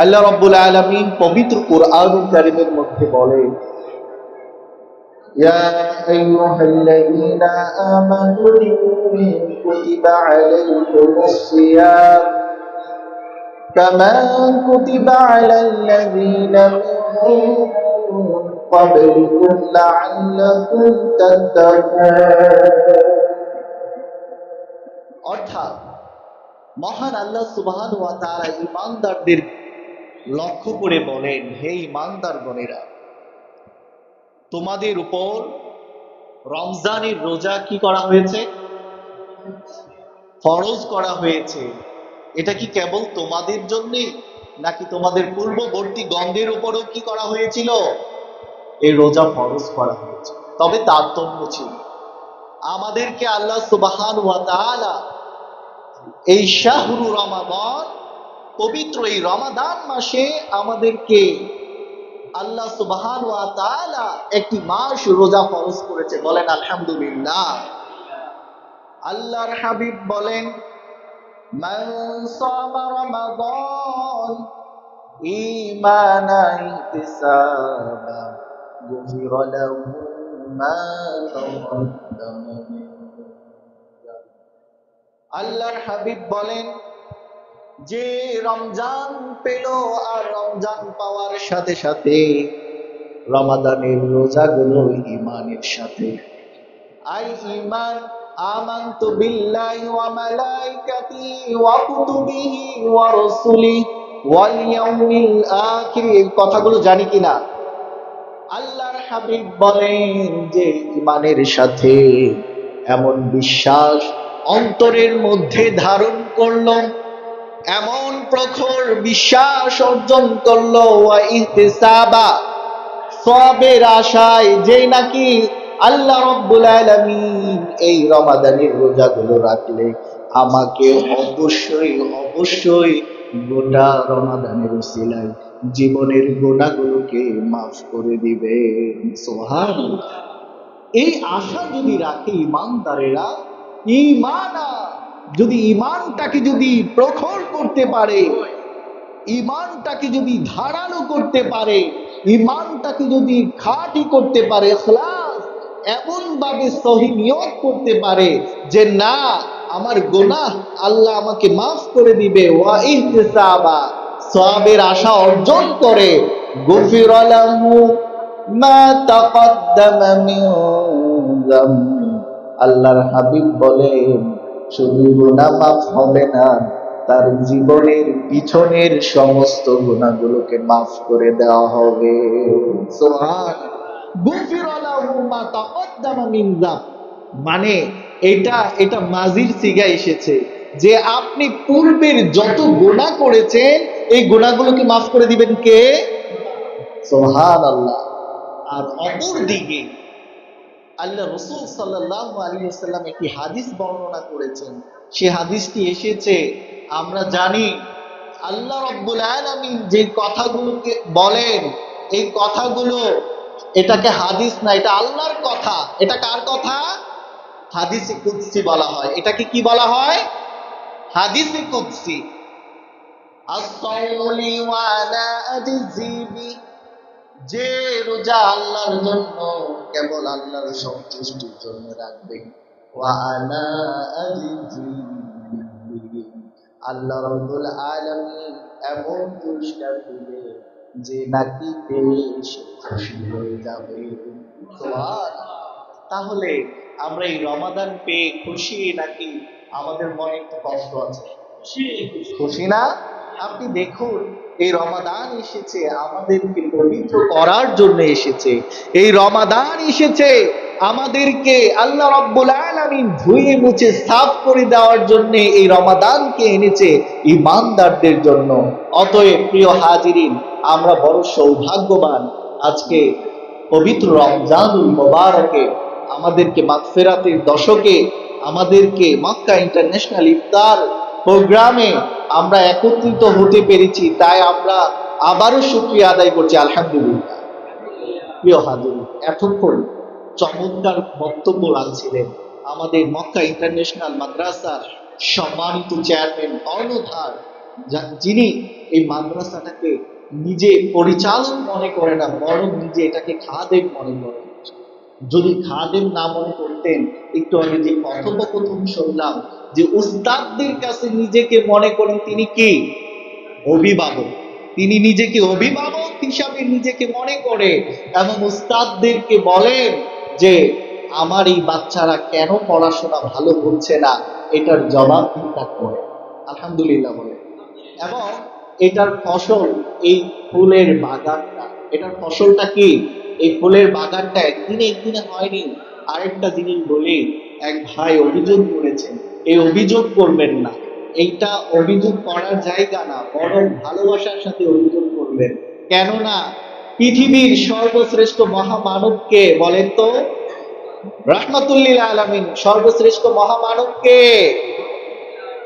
আল্লাহ রাব্বুল আলামিন পবিত্র কোরআনুল কারীমের মধ্যে বলেন, ইয়া আইয়ুহাল্লাযীনা আমানু কুতিবা আলাইকুমুস সিয়াম কামা কুতিবা আলাল্লাযীনা মিন ক্বাবলিকুম লাআল্লাকুম তাত্তাকুন। অর্থাৎ মহান আল্লাহ সুবহানাহু ওয়া তাআলা ঈমানদারদের লক্ষ্য করে বলেন, হে ঈমানদারগণেরা, তোমাদের উপর রমজানের রোজা কি করা হয়েছে? ফরজ করা হয়েছে। এটা কি কেবল তোমাদের জন্যে, নাকি তোমাদের পূর্ববর্তী গণদের উপরও কি করা হয়েছিল? এই রোজা ফরজ করা হয়েছে। তবে তারতম্য ছিল। আমাদেরকে আল্লাহ সুবহানাহু ওয়া তাআলা এই শাহরু রমাদান, পবিত্র এই রমাদান মাসে আমাদেরকে আল্লাহ সুবহানাহু ওয়া তাআলা একটি মাস রোজা ফরজ করেছে। বলেন আলহামদুলিল্লাহ। আল্লাহর হাবিব বলেন, মান সামা রমাদান ঈমানান ইহতিসাবা গুফিরা লাহু মা তাকাদ্দামা মিন যানবি। আল্লাহর হাবিব বলেন, যে রমজান পেল আর রমজান পাওয়ার সাথে সাথে রমাদানের রোজাগুলো ঈমানের সাথে, আই ঈমান আমানতু বিল্লাহি ওয়া মালাইকাতিহি ওয়া কুতুবিহি ওয়া রাসূলিহি ওয়াল ইয়াউমিল আখির, এই কথাগুলো জানি কিনা? আল্লাহর হাবিব বলেন যে ঈমানের সাথে এমন বিশ্বাস অন্তরের মধ্যে ধারণ করলো, এমন প্রখর বিশ্বাস অর্জন করলো, ওয়া ইহতিসাবা, সওয়াবের আশায়, যে নাকি আল্লাহ রাব্বুল আলামিন এই রমাদানের রোজাগুলো রাখলে আমাকে অবশ্যই অবশ্যই গোটা রমাদানের উসিলায় জীবনের গুনাহগুলোকে মাফ করে দিবে। সুবহানাল্লাহ। এই আশা যদি রাখে ঈমানদারেরা, যদি ঈমানটাকে যদি প্রখর করতে পারে, ঈমানটাকে যদি ধারালো করতে পারে, ঈমানটাকে যদি খাঁটি করতে পারে, ইখলাস এমন ভাবে সহি নিয়ত করতে পারে যে না, আমার গুনাহ আল্লাহ আমাকে মাফ করে দিবে, ওয়া ইহতিসাবা, সওয়াবের আশা অর্জন করে, গুফিরা লাহু মা তাকাদ্দামা মিন যামবি, আল্লাহর হাবিব বলেন শুধু গুনাহ মাফ হবে না, তার জীবনের পিছনের সমস্ত গুনাহগুলোকে মাফ করে দেওয়া হবে। সুবহান। গুফিরা লাহু মা তাকাদ্দামা মিন যামবি, মানে এটা মাজির সিগা এসেছে যে আপনি পূর্বের যত গুনাহ করেছেন এই গুনাহগুলোকে মাফ করে দিবেন কে? সুবহানাল্লাহ। আর অপর দিকে আল্লাহ রাসূল সাল্লাল্লাহু আলাইহি ওয়াসাল্লাম একটি হাদিস বর্ণনা করেছেন। সেই হাদিসটি এসেছে, আমরা জানি আল্লাহ রাব্বুল আলামিন যে কথাগুলোকে বলেন, এই কথাগুলো, এটাকে হাদিস না, এটা আল্লাহর কথা। এটা কার কথা? হাদিসে কুদসি বলা হয়। এটাকে কি বলা হয়? হাদিসে কুদসি। আস-সাওমুলি ওয়া আনা আজজি বি, যে রোজা আল্লাহর জন্য, কেবল আল্লাহর সন্তুষ্টির জন্য রাখবে, ওয়া আনা আজজি বিহি, আল্লাহ রাব্বুল আলামিন এমন পুরস্কার দিবে যে নাকি পেয়ে সে খুশি হয়ে যাবে। সুবহানাল্লাহ। তাহলে আমরা এই রমাদান পেয়ে খুশি, নাকি আমাদের মনে একটু কষ্ট আছে? খুশি না? আপনি দেখুন, এই রমাদান এসেছে আমাদেরকে পবিত্র করার জন্য এসেছে। এই রমাদান এসেছে আমাদেরকে আল্লাহ রাব্বুল আলামিন ধুয়ে মুছে সাফ করে দেওয়ার জন্য এই রমাদানকে এনেছে ঈমানদারদের জন্য। অতএব প্রিয় হাজিরিন, আমরা বড় সৌভাগ্যবান, আজকে পবিত্র রমজানুল মুবারকে আমাদেরকে মাগফিরাতের দশকে আমাদেরকে মক্কা ইন্টারন্যাশনাল ইফতার প্রোগ্রামে আমরা একত্রিত হতে পেরেছি, তাই আমরা আবারও শুকরিয়া আদায় করছি, আলহামদুলিল্লাহ। প্রিয় হাজির, এতক্ষণ চমৎকার বক্তব্য রাখছিলেন আমাদের মক্কা ইন্টারন্যাশনাল মাদ্রাসার সম্মানিত চেয়ারম্যান কর্ণধার যিনি এই মাদ্রাসাটাকে নিজে পরিচালক মনে করে না, বরং নিজে এটাকে খাদেম মনে করেন। যদি খাদেম না মনে করতেন, একটু আগে যে কথোপকথন শুনলাম যে উস্তাদদের কাছে নিজেকে মনে করেন তিনি কি অভিভাবক, তিনি নিজেকে অভিভাবক হিসাবে নিজেকে মনে করে এবং উস্তাদদেরকে বলেন যে আমার এই বাচ্চারা কেন পড়াশোনা ভালো করছে না, এটার জবাব চিন্তা করে আলহামদুলিল্লাহ বলে। এবং এটার ফসল এই ফুলের বাগানটা, এটার ফসলটা কি এই ফুলের বাগানটা একদিনে হয়নি। আরেকটা জিনিস বলি, এক ভাই অভিযোগ করেছেন, এই অভিযোগ করবেন না, এইটা অভিযোগ করার জায়গা না, বরং ভালোবাসার সাথে অভিযোগ করবেন। কেননা পৃথিবীর সর্বশ্রেষ্ঠ মহামানবকে বলেন তো, রাহমাতুল্লিল আলামিন সর্বশ্রেষ্ঠ মহামানবকে,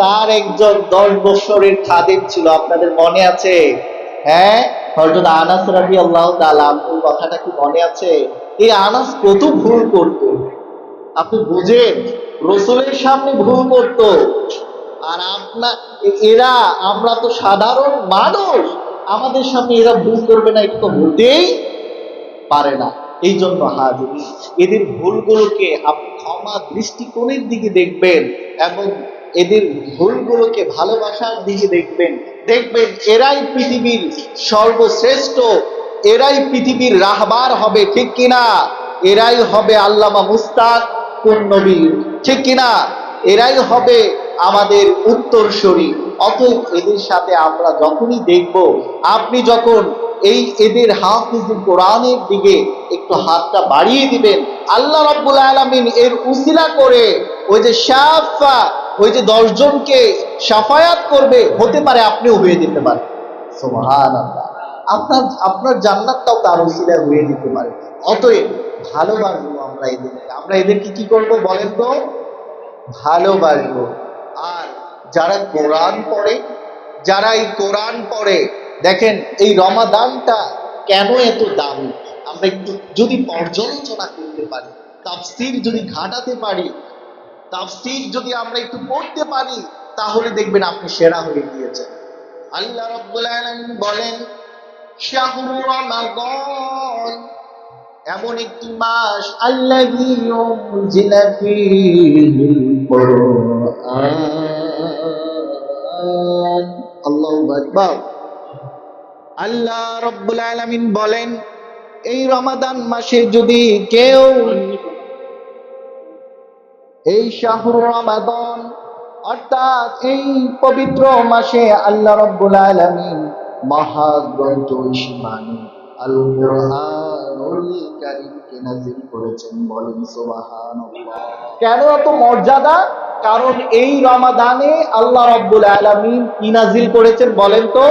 তার একজন 10 বছরের খাদেম ছিল, আপনাদের মনে আছে? হ্যাঁ, হযরত আনাস রাদিয়াল্লাহু তাআলা আনহুর কথাটা কি মনে আছে? এই আনাস কত ভুল করত, আপনি বুঝেন, রাসূলের সামনে ভুল করত। আর এরা, আমরা তো সাধারণ মানুষ, আমাদের সামনে এরা ভুল করবে না, এটা তো হতেই পারে না। এই জন্য হাজির, এদের ভুলগুলোকে আপনি ক্ষমা দৃষ্টিকোণের দিকে দেখবেন এবং এদের ভুলগুলোকে ভালোবাসার দিকে দেখবেন। দেখবেন এরাই পৃথিবীর সর্বশ্রেষ্ঠ, এরাই পৃথিবীর রাহবার হবে, ঠিক কিনা? এরাই হবে আল্লামা মুস্তাক কোন নবী, ঠিক কিনা? এরাই হবে আমাদের উত্তরসূরি। অতএব এদের সাথে আমরা যখনই দেখব, আপনি যখন এদের হাফিজ কোরআনের দিকে একটু হাতটা বাড়িয়ে দিবেন, আল্লাহ রাব্বুল আলামিন এর উসিলা করে ওই যে শাফা, ওই যে 10 জনকে শাফায়াত করবে, হতে পারে আপনিও হয়ে যেতে পারেন। সুবহানাল্লাহ, আপনার জান্নাতটাও তার উসিলায় হয়ে যেতে পারে। অতএব ভালোবাসবো আমরা এদেরকে কি করব বলেন তো? ভালোবাসবো। আর যারা কোরআন পড়ে, যারা এই কোরআন পড়ে, দেখেন এই রমাদানটা কেন এত দামি, আমরা একটু যদি পর্যালোচনা করতে পারি, তাফসীর যদি ঘাটাতে পারি, তাফসীর যদি আমরা একটু পড়তে পারি, তাহলে দেখবেন আপনি সেরা হয়ে গিয়েছেন। আল্লাহ রাব্বুল আলামিন বলেন, শাহরু রমাদান এমন একটি মাস, আল্লাযী উনজিলা ফীহিল কুরআন। আল্লাহু আকবার। আল্লাহ রাব্বুল আলামিন বলেন, এই রমাদান মাসে যদি কেউ এই শাহরু রমাদান অর্থাৎ এই পবিত্র মাসে আল্লাহ রাব্বুল আলামিন মহাগ্রন্থ ঈশানী আল কুরআনুল কারীমকে নাযিল করেছেন, বলেন সুবহানাল্লাহ। কেন এত মর্যাদা? কারণ এই রমাদানে আল্লাহ রাব্বুল আলামিন কি নাযিল করেছেন বলেন তো?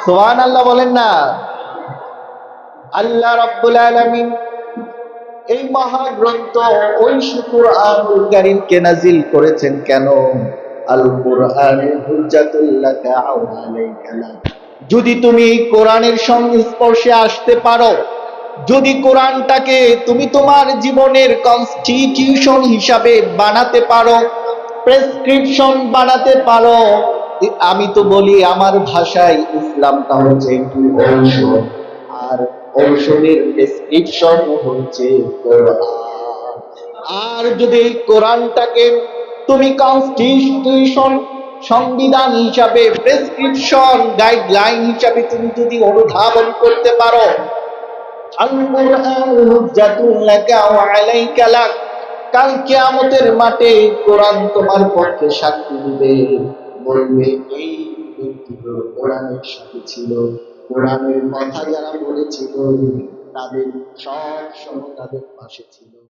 সুবহানাল্লাহ বলেন না। আল্লাহ রাব্বুল আলামিন এই মহাগ্রন্থ ওই কুরআনুল কারীমকে নাযিল করেছেন কেন? আল কুরআন হুজ্জাতুল লাকা আও আলাইকা, যদি তুমি কোরআনের সংস্পর্শে আসতে পারো, যদি কোরআনটাকে তুমি তোমার জীবনের কনস্টিটিউশন হিসাবে বানাতে পারো, প্রেসক্রিপশন বানাতে পারো, আমি তো বলি আমার ভাষায় ইসলামটা হচ্ছে একটি ঔষধ, আর ঔষধের প্রেসক্রিপশন হচ্ছে কোরআন। আর যদি কোরআনটাকে তুমি কনস্টিটিউশন, সংবিধান হিসাবে, প্রেসক্রিপশন গাইডলাইন হিসাবে তুমি যদি অনুধাবন করতে পারো, আল কুরআন হুজ্জাতুল লাকা ওয়া আলাইকা লাক, কাল কিয়ামতের মাঠে কোরআন তোমার পক্ষে সাক্ষী দিবে, বলবে এই ব্যক্তিগুলো কোরআনের সাথে ছিল, কোরআনের কথা যারা বলেছিল তাদের সব সময় তাদের পাশে ছিল।